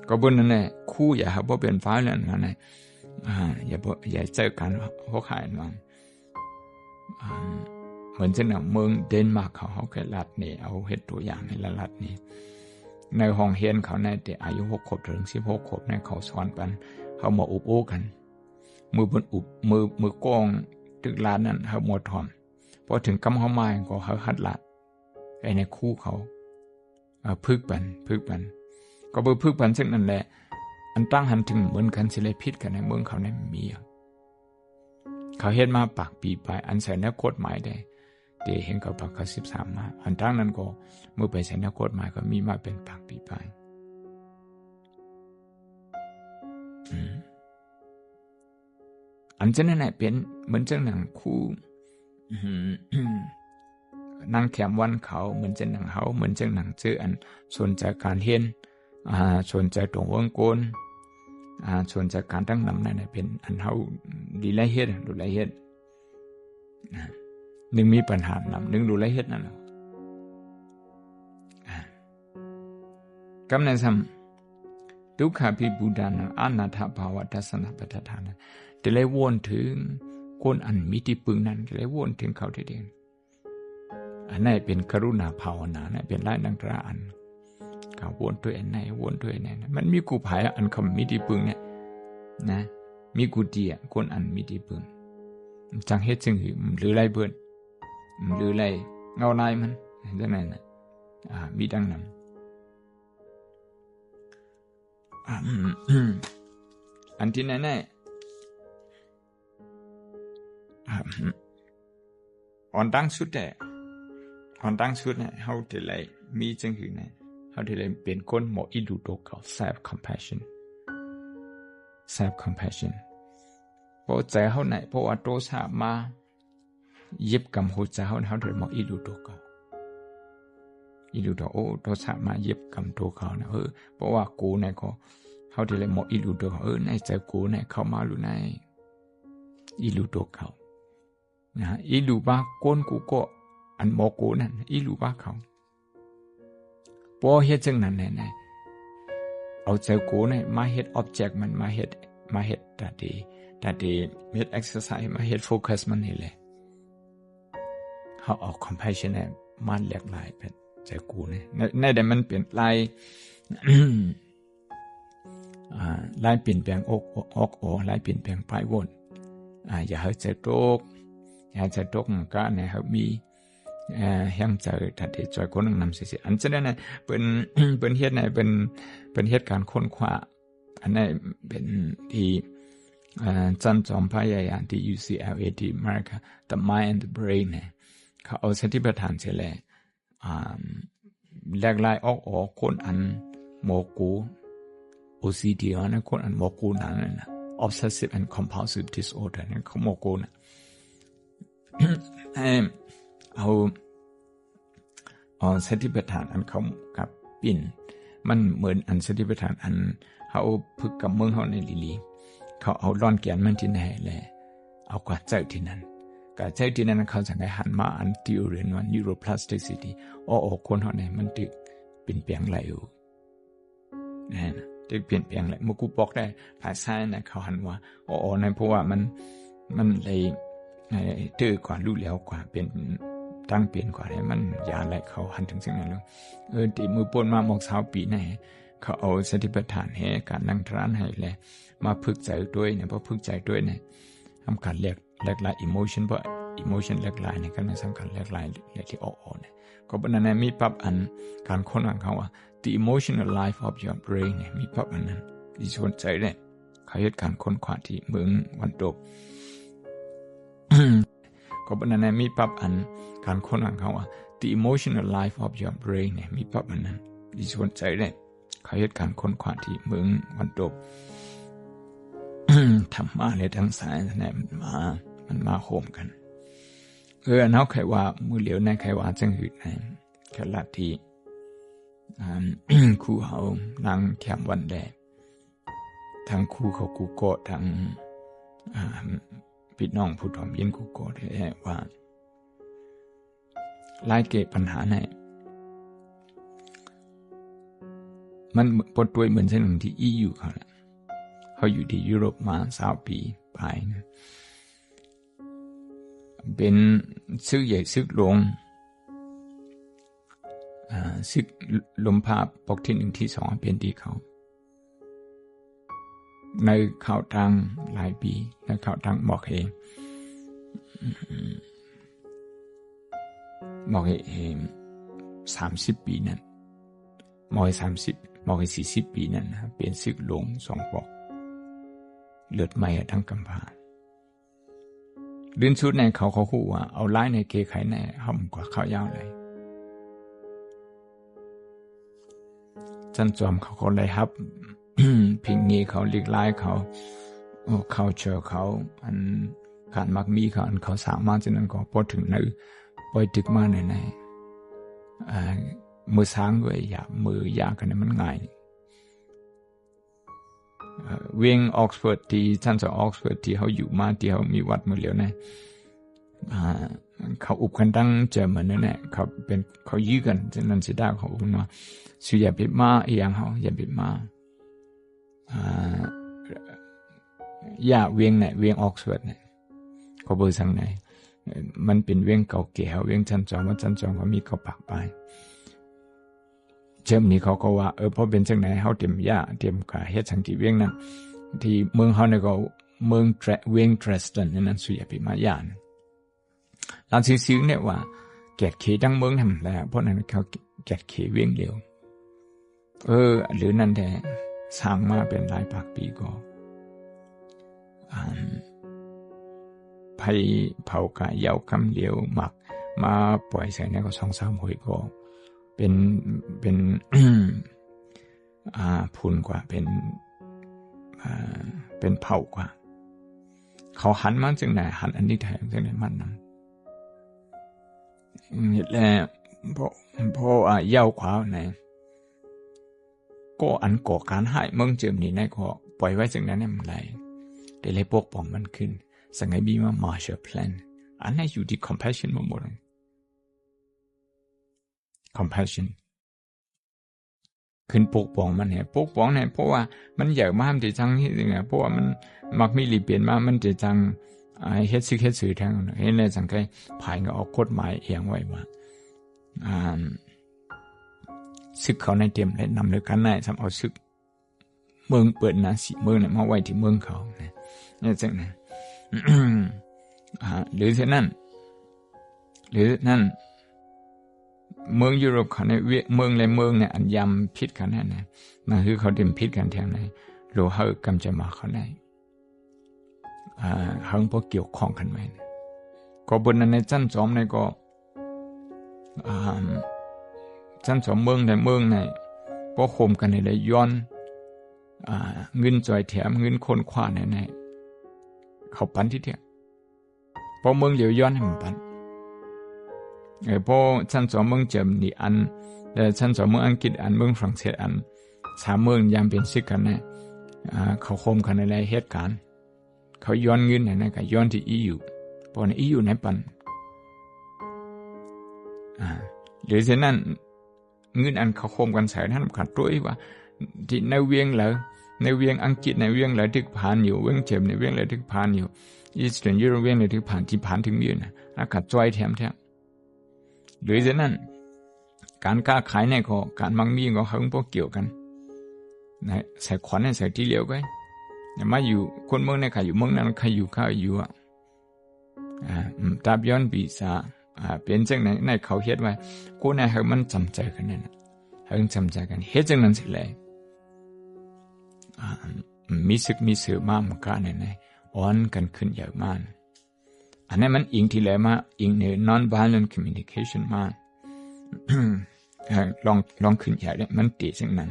ก็บนนั้นเนี่ยคู่อย่าครับเพราะเป็น violent นั่นแหละอย่าเจอกันหัวขายมันเหมือนเช่นเมืองเดนมาร์กเขาเคยรัดนี่เอาเห็ดตัวอย่างในรัฐนี่ในห้องเรียนเขาในแต่อายุ6 ขวบถึง16 ขวบในเขาสอนกันเขามาอุบโอ้กันมือบนอุบมือกองตึกลานนั้นเขาหมดทอมพอถึงกำเขาไม้ก็เขาหัดลัดไอ้ในคู่เขาพึกปันก็เบอพึกปันซึ่งนั่นแหละอันตั้งหันถึงเหมือนกันสิเลยพิษกันในเมืองเขาในมีเขาเฮ็ดมาปากปีไปอันใส่แนวกฎหมายได้เดี๋ยวเห็นกับปากเขา13มาอันตั้งนั้นก็เมื่อไปใส่แนวกฎหมายก็มีมาเป็นปากปีไปอันเช่นนั้นเป็นเหมือนเจ้าหนังคู่นางแขมวันเขาเหมือนเจ้าหนังเขาเหมือนเจ้าหนังชื่ออันสนใจการเรียนสนใจตรงวงกลส่วนจากการตั้งนำนั่นเป็นอันเฮาดีไรเฮ็ดดูไรเฮ็ดหนึ่งมีปัญหานำหนึ่งดูไรเฮ็ดนั่นแหละกำเนิดซ้ำทุกขาภิบูดานังอนัตถภาวะทัศนปัฏฐานะจะเลยวนถึงคนอันมิติปึงนั้นจะเลยวนถึงเขาทีเดียวอันนั้นเป็นกรุณาภาวนานะเป็นไล่ดังตราอันวนด้วยอันไหนวนด้วยอันไหนมันมีกูภายอันคำมิติปึงเนี่ยนะมีกูดีอ่ะคนอันมิติปึงจังเฮ็ดจึงหรือไรเบิ่นหรือไรเงาลายมันจังนั้นน่ะมีดังนั้นอันที่ไหนอ่อนตั้งสุดเนี่ยเฮาจะไรมีจังหือเนี่ยเขาที่เลยเป็นคนหมออิดูโตเขา self compassion เพราะใจเขาไหนเพราะว่าโตสามาเย็บกำหัวใจเขาที่เลยหมออิดูโตเขาอิดูโตโอ้โตสามาเย็บกำโตเขานะเพราะว่ากูเนี่ยก็เขาที่เลยหมออิดูโตเขาในใจกูเนี่ยเข้ามาหรือในอิดูโตเขานะอิดูบ้าก้นกูก็อันหมอกูนั่นอิดูบ้าเขาพอเฮ็ดจังนั้นแน่ๆเอาใจกูเนี่ยมาเฮ็ด object มันมาเฮ็ดตัดดีเฮ็ด exercise มาเฮ็ด focus มันนี่แหละเขาเอา compassion เนี่ยมันหลากหลายเป็นใจกูเนี่ยในแต่มันเปลี่ยนลายเปลี่ยนแปลงออกลายเปลี่ยนแปลงปลายวนอย่าให้ใจตกก็เนี่ยเขามียังเจอทัดเดจอยคนนำสิอันเช่นนั้นเป็นเฮ็ดในเป็นเหตุการณ์ค้นคว้าอันนั้นเป็นที่จันจอมพยายามที่ UCLA ที่อเมริกา The Mind and the Brain เนี่ยเขาเอาสติปัฏฐานเฉลยแหลกลายออกคนอันโมกู OCD นะคนอันโมกูนั่นน่ะ Obsessive and Compulsive Disorder เนี่ยเขาโมกูน่ะเอาสติปัฏฐานอันเขากับปิ่นมันเหมือนอันสติปัฏฐานอันเขาพึกกับเมืองเขาในลีเขาเอาร่อนแกนมันที่ไหนแหละเอากว่าเจ้าที่นั้นกับเจ้าที่นั้นเขาสังเกตหันมาอันที่เรียนว่า neuroplasticity คนเขาเนี่ยมันตึกเปลี่ยนแปลงไหลอยู่นั่นตึกเปลี่ยนแปลงไหลเมื่อกูบอกได้ภาษาเนี่ยเขาหันว่าในเพราะว่ามันเลยตื้อกว่ารู้แล้วกว่าเป็นตั้งเปลี่ยนกว่าเนี่ยมันอย่าอะไรเขาหันถึงสิ่งนั้นแล้วตีมือปนมาหมอก20 ปีไหนเขาเอาสติปัฏฐานให้การนั่งทรานให้แหละมาพึกใจด้วยเนี่ยพอพึกใจด้วยเนี่ยทำการแลกหลาย emotion เพราะ emotion แลกหลายเนี่ยก็สำคัญแลกหลายที่ออกเนี่ย ก็เป็นนั้นมีปั๊บอันการค้นเขาว่า the emotional life of your brain เนี่ยมีปั๊บอันนั้นที่สนใจเลยเขาเหตุการค้นคว้าที่เมืองวันตก ก็เป็นนั้นมีปั๊บอันการค้นเขาว่า the emotional life of your brain เนี่ยมีปั๊บอันนั้นที่สนใจเลยเขาเหตุการค้นคว้าที่เมืองวันตก ธรรมะในทางสายเนี่ยมันมาโฮมกันเนาะใครว่ามือเหลียวในใครว่าจังหืดในขณะที่ครูเขานั่งแคมวันแดดทางครูเขากูโกะทางพี่น้องผู้ถ่อมเย็นกูโกะได้ว่าไล่เกะปัญหาในมันปนตัวเหมือนเช่นหนึ่งที่EUเขาอยู่ที่ยุโรปมา20 ปีไปนะเป็นซึกใหญ่ซึกหลวงซึกลมพาปกที่1ที่2เป็นที่เขาในข่าวตังหลายปีในข่าวตังบอกเอง30 ปีนั้นบอกให้40 ปีนั้นนะเป็นซึกหลวง2 ปอกเลือดไหม้ทั้งกำพร้าลื่นชุดในเขาคู่ว่าเอาไล่ในเกไขในห่อมกว่าข้าวยาวเลยจันจอมเขาเลยครับ พิงงี้เขาเลีกไล่เขาเจอเขาอันการมักมีเขาอันเขาสามารถจะนั่นก็พอถึงในปล่อยตึกมาในมือช้างด้วยอย่ามือยากกันมันง่ายเวียงออกซฟอร์ดที่ท่านจากออกซฟอร์ดที่เขาอยู่มาที่เขามีวัดมือเหลียวเนี่ยเขาอุบกันตั้งเจอเหมือนนั่นแหละเขายื้อกันฉะนั้นเสียดายเขาอุบมาสุยาบิมาเอียงเขาอย่าบิมาอย่าเวียงไหนเวียงออกซฟอร์ดเนี่ยเขาบอกสั่งไหนมันเป็นเวียงเก่าแก่เวียงจันจอมว่าจันจอมเขามีเขาปากไปเจมนี้เขาก็ว่าพอเป็นจังไหนเขาเตรียมยาเตรียมกาเฮ็ดสังที่เวียงนั้นที่เมืองเขาเนี่ยก็เมืองเวียงเทรสตันนั่นสุยาปิมายานหลังซื้อเนี่ยว่าแกดเขตั้งเมืองทำแล้วเพราะนั้นเขาแกดเขเวียงเดียวหรือนั่นแต่สร้างมาเป็นหลายปากปีก็ไผเผากะยาวคำเดียวหมักมาปล่อยใส่ในก็2-3 หวยก็เป็นพูนกว่าเป็นเผากว่าเขาหันมาจังไหนหันอันนี้แทนจังไหนมันนำนี่แหละพอยาวขวาไหนก็อันก่อการให้เมืองเจิมนี่ในก็ปล่อยไว้จังนั้นเนี่ยมันไรแต่เลยปกป้องมันขึ้นสังไงบีมา Marshall Plan อันนั้นอยู่ที่ compassion หมดcompassion ขึ้นปกป้องมันเนี่ยปกป้องเนี่ยเพราะว่ามันใหญ่มากที่จังที่จริงอ่ะเพราะว่ามันมักมีรีเปลี่ยนมามันจะจังเฮ็ดสื่อทางเห็นเลยจังไกภายก็ออกกฎหมายเอียงไว้มาซึกเขาในเต็มเลยนำเลยกันได้สำเอาซึกเมืองเปิดนะสิเมืองเนี่ยมาไว้ที่เมืองเขาเนี่ยจังนะหรือเช่นนั้นเมืองยุโรปเขาในเมืองและเมืองเนี่ยอันยำพิษกันนั่นนะนั่นคือเขาเต็มพิษกันแทงไหนโลหะกำจะมาเขาได้หังพวกเกี่ยวข้องกันไหมก็บนนั้นในจันจอมในก็จันจอมเมืองในพวกโคมกันในย้อนเงินจอยแถมเงินคนคว้าในเขาปันที่เที่ยพอเมืองเหลียวย้อนให้มันปันพอฉันสอนเมืองเจมนี่อันแต่ฉันสอนเมืองอังกฤษอันเมืองฝรั่งเศสอัน3 เมืองยามเป็นซึกกันนะเขาโคมกันในเหตุการณ์เขาย้อนเงินนะก็ย้อนที่ EU พอใน EU ไหนปันหรือฉะนั้นเงินอันเขาโคมกันใส่ท่านขัดด้วยว่าที่ในเวียงแล้วในเวียงอังกฤษในเวียงแล้วที่ผ่านอยู่เวียงเจมในเวียงแล้วที่ผ่านอยู่อีสเทิร์นยุโรปเวียงแล้วที่ผ่านถึงมีนะขัดจ้อยแถมหรือฉะนั้นการค้าขายในก็การมั่งมีก็เขาพวกเกี่ยวกันนะใส่ขวัญใส่ที่เหลียวก็มาอยู่คนเมืองในใครอยู่เมืองนั้นใครอยู่ข้าอยู่ตาบย้อนปีศา เป็นจังไหนในเขาเฮ็ดไว้กูในให้มันจำใจกันนั่นให้จำใจกันเฮ็ดจังนั้นสิแลมีสึกมีเสือมามันก็ไหนอ่อนกันขึ้นเยอะมากอันนั้นมันอิงที่แล้วมาอิงใน non-violent communication มาลองขึ้นใหญ่เลยมันตีจังนั้น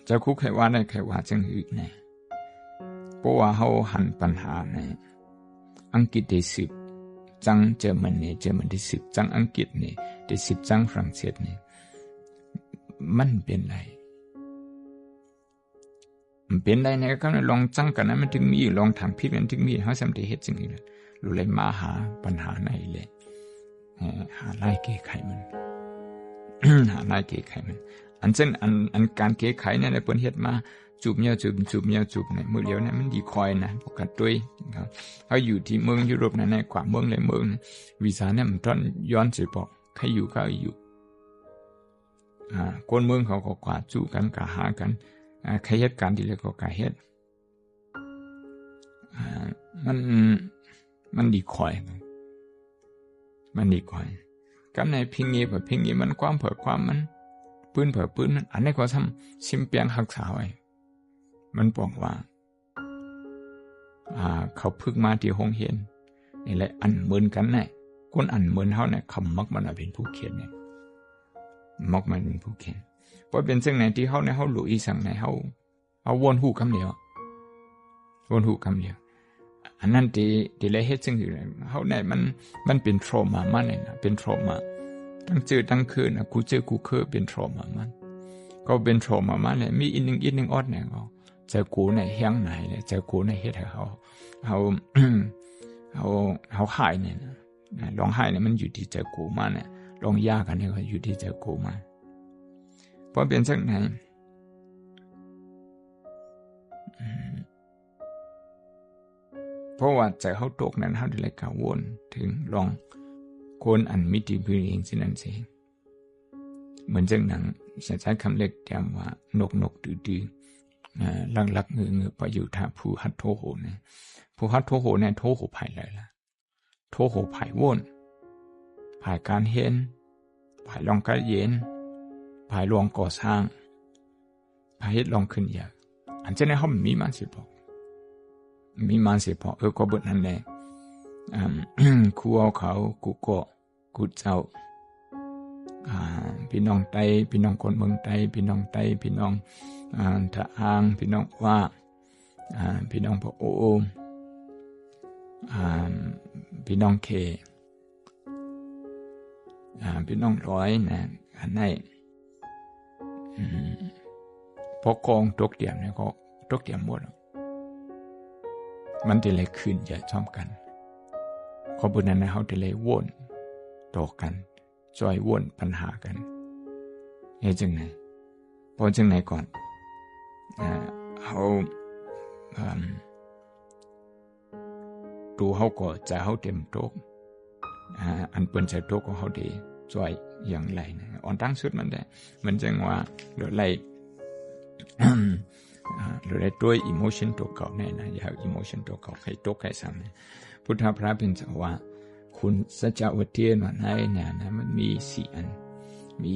เจ้าคุกใครว่าได้ใครว่าจังอื่นเนี่ยเพราะว่าเขาหันปัญหาเนี่ยอังกฤษได้10จังเยอรมันได้10จังอังกฤษเนี่ยได้10จังฝรั่งเศสเนี่ยมันเป็นไรมันเป็นไรเนี่ยก็ลองจังกันนะมันถึงมีลองทำผิดกันถึงมีเขาสำเร็จเหตุจริงเลยรู้เลยมาหาปัญหาไหนเลยหาไล่แก้ไขมัน หาไล่แก้ไขมันอันเช่นอันการแก้ไขเนี่ยในประเทศมาจูบเนี่ยมือเดียวเนี่ยมันดีคอยนะปกติด้วยครับเขาอยู่ที่เมืองยุโรปในกว่าเมืองหลายเมืองวีซ่าเนี่ยมันต้องย้อนสิบอกใครอยู่ก็อยู่คนเมืองเขาก็กว่าจูบกันกะหากันใครเหตุการณ์ที่เรียกก็กะเหตุมันดีคอยกับในพิงเงียมันความเผยความมันปืนมันอันนี้ก็ทำซิมเปียงหักษาไว้มันบอกว่าเขาพึกมาที่ห้องเฮียนนี่แหละอันเหมือนกันเนี่ยคนอันเหมือนเขาเนี่ยคำมักมันเป็นผู้เขียนเนี่ยมักมันเป็นผู้เขียนเพราะเป็นสิ่งไหนที่เขาเนี่ยเขาหลุยสั่งไหนเขาวนหูคำเดียวอันนั้นที่เลยเฮ็ดสิ่งอื่นเขาเนี่ยมันเป็นทรมามันเนี่ยนะเป็นทรมาตั้งเจอตั้งคืนนะกูเจอกูเคยเป็นทรมามันก็เป็นทรมามันเลยมีอีกหนึ่งออดเนี่ยก็เจอกูในเฮียงไหนเนี่ยเจอกูในเฮ็ดให้เขาหายเนี่ยนะลองหายเนี่ยมันอยู่ที่เจอกูมาเนี่ยลองยากกันเนี่ยก็อยู่ที่เจอกูมาเพราะเป็นสักไหนเพราะว่าใจเขาตกนั้นเขาได้เลยกังวลถึงลองคนอันมิติพื้นเองสินั่นสิเหมือนจังหนังใช้คำเล็กแถมว่านกดื้อลักเงือประอยู่ท่าผู้ฮัดโทโหเนี่ยผู้ฮัดโทโหเนี่ยโทโหภายไรล่ะโทโหภายวนภายการเห็นภายลองการเย็นภายลองก่อสร้างภายเฮ็ดลองขึ้นอยากอันเช่นนี้เขามีมันสิบอกก็บทนั้นแหละคู่เอาเขากูก็กูเจ้าพี่น้องไตพี่น้องคนเมืองไตพี่น้องไตพี่น้องทะอางพี่น้องว่าพี่น้องพระโอพี่น้องเคพี่น้องร้อยนะอันไหนพอกองตกเดี่ยมเนี่ยก็ตกเดี่ยมหมดมันจะเลยขึ้นใหญ่ชอบกันขอบุญนั้นนะเขาจะเลยวนต่อกันจอยวนปัญหากันนี่จึงไหนพอจึงไหนก่อนเขาตัวเขาก็จะเขาเต็มโต๊ะอันเปิ่นใจโต๊ะของเขาดีจอยอย่างไรนะอ่อนตั้งสุดมันได้มันจึงว่าเดี๋ยวไรหรือได้ด้วยอิโมชันตัวเก่าแน่นะอย่าอิโมชันตัวเก่าใครตกใครสั่งนะพุทธพระเป็นจะว่าคุณสัจวัตเทียนวันไหนเนี่ยนะมันมี4 อันมี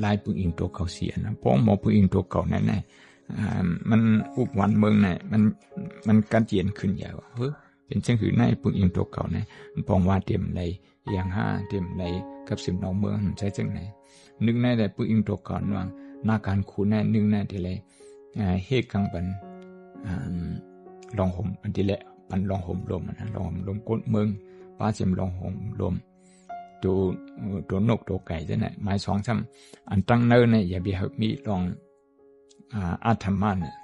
ลายปุ่งอิงตัวเก่า4 อันนะป้องหมอปุ่งอิงตัวเก่าแน่ๆมันอุบวันเมืองเนี่ยมันการเจียนขึ้นใหญ่ว่าเฮ้ยเป็นเช่นคือในปุ่งอิงตัวเก่าเนี่ยมันป้องว่าเต็มไรอย่าง5เต็มไรกับ10 น้องเมืองใช้จังไหนนึกในแต่ปุ่งอิงตัวเก่าว่าหน้าการคูแน่นึงแน่ทีเลยเฮกังปันลองห่มอันทีเลยปันลองห่มลมนะลองห่มลมก้นเมืองป้าเสียมลองห่มลมตัวนกตัวไก่จะไหนไม้2-3อันตั้งเนินเนี่ยอย่าไปหามีลองอาธรรมะเนี่ย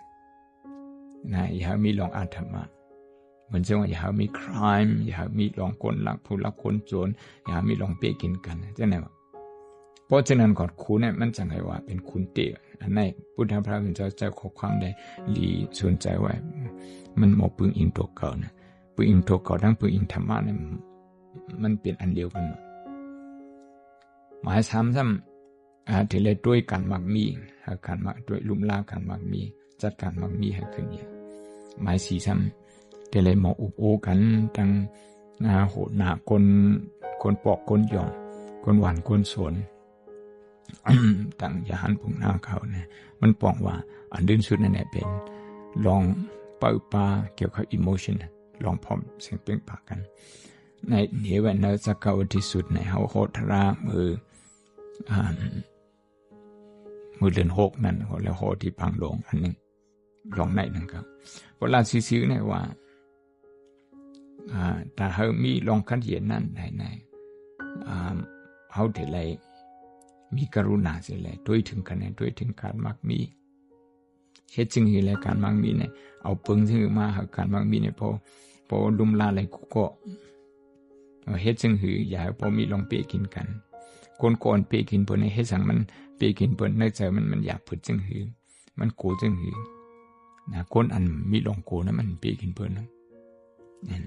นะอย่าหามีลองอาธรรมะเหมือนเช่นว่าอย่าหามี crime อย่าหามีลองคนลักผู้ลักคนโจรอย่าหามีลองเปี้ยกินกันจะไหนวะเพราะฉะนั้นก่อนคุณเนี่ยมันจังไงว่าเป็นคุณเตะอันไหนพุทธพระเป็นเจ้าขอความได้ดีสนใจไว้มันหมอปึงอิงตัวเก่านะปึงอิงตัวเก่าทั้งปึงอิงธรรมะเนี่ยมันเป็นอันเดียวกันหมดหมายซ้ ที่เลยด้วยกันมักมีการมักด้วยลุ่มลากันมักมีจัดการมักมีให้ขึ้นเนี่ยหมายสีซ้ำที่เลยหมออุบโอกันตั้งโหหนาคนปอกคนหย่องคนหวานคนสวนตั้งยาหันปุ่งหน้าเขาเนี่ยมันปองว่าอันดื้นสุดนั่นแหละเป็นลองเปิดปาเกี่ยวกับอิโมชันลองพร้อมเสียงเปล่งปากกันในเหนือวันนั้นจะเก่าที่สุดในเฮาโคตรามือเดือน6นั่นแล้วโหที่พังลงอันนึงลองในนึงครับเวลาซื้อเนี่ยว่าถ้าเฮามีลองคันเย็นนั่นในเฮาเท่าไรมีกรุณาเสียเลยด้วยถึงกันเนี่ยด้วยถึงการมักมีเฮ็ดจึงคือรายการมักมีเนี่ยเอาปึงซึ่งมาหาการมักมีเนี่ยพอลุมลาอะไรกูก็เฮ็ดจึงคืออย่าพอมีลองเปกินกันคนก่อนเปกินเปิ้นเฮ็ดสังมันเปกินเปิ้นในใจมันอยากผึดจึงคือมันโกจึงคือนะคนอันมีลองโกนะมันเปกินเปิ้นนะนั่น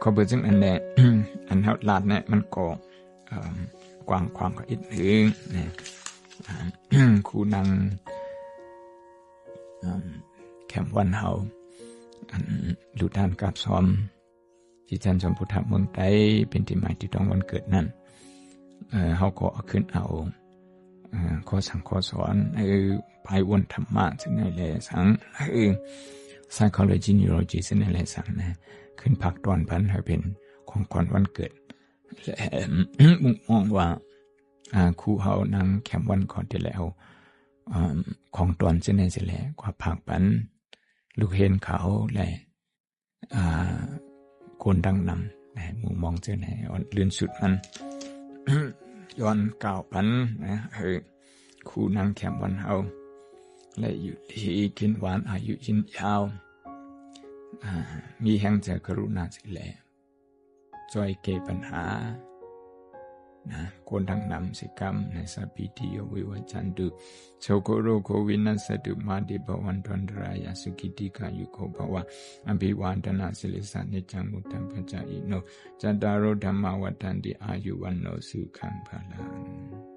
เขาเปิดจึงอันแหละ อันเฮาลาดเนี่ยมันก็กว้างความก็อีกนึงนะครูนังแคมป์วันเฮาดูด้านการซ้อมที่จันทร์ชมพูทับเมืองไทยเป็นที่หมายที่ต้องวันเกิดนั่นเฮาก็เอาขึ้นเอาข้อสั่งข้อสอนภายวนธรรมะซึ่งในแลสังpsychology neurology ซึ่งในแลสังนะขึ้นภาคตอนพันให้เป็นของขวัญวันเกิดมุ่งมองว่าครูเฮานางแคมป์วันก่อนที่แล้วของตอนซึ่งในสิแลกว่าภาคปันลูกเห็นเขาและคนดังนำนะมุมมองเจอในเลื่อนสุดมัน ย้อนก้าวปันนะครูนางแคมป์วันเฮาและอยู่ที่กินหวานอายุยืนยาวมีแห่งใจกรุณาสิแลจอยเกปัญหานะคนดังนำสิกรรมในสัพพิติโยวิวัจจันตุโชโกโรโควินัสสตุมาดิภวันตันตรายาสุขิติกายุโกภวะอภิวาทนาสิลิสานิจังมุตตัมปจาอิโนจัตตารโอธัมมาวัฏฏันติอายุวันโนสุขังพลัง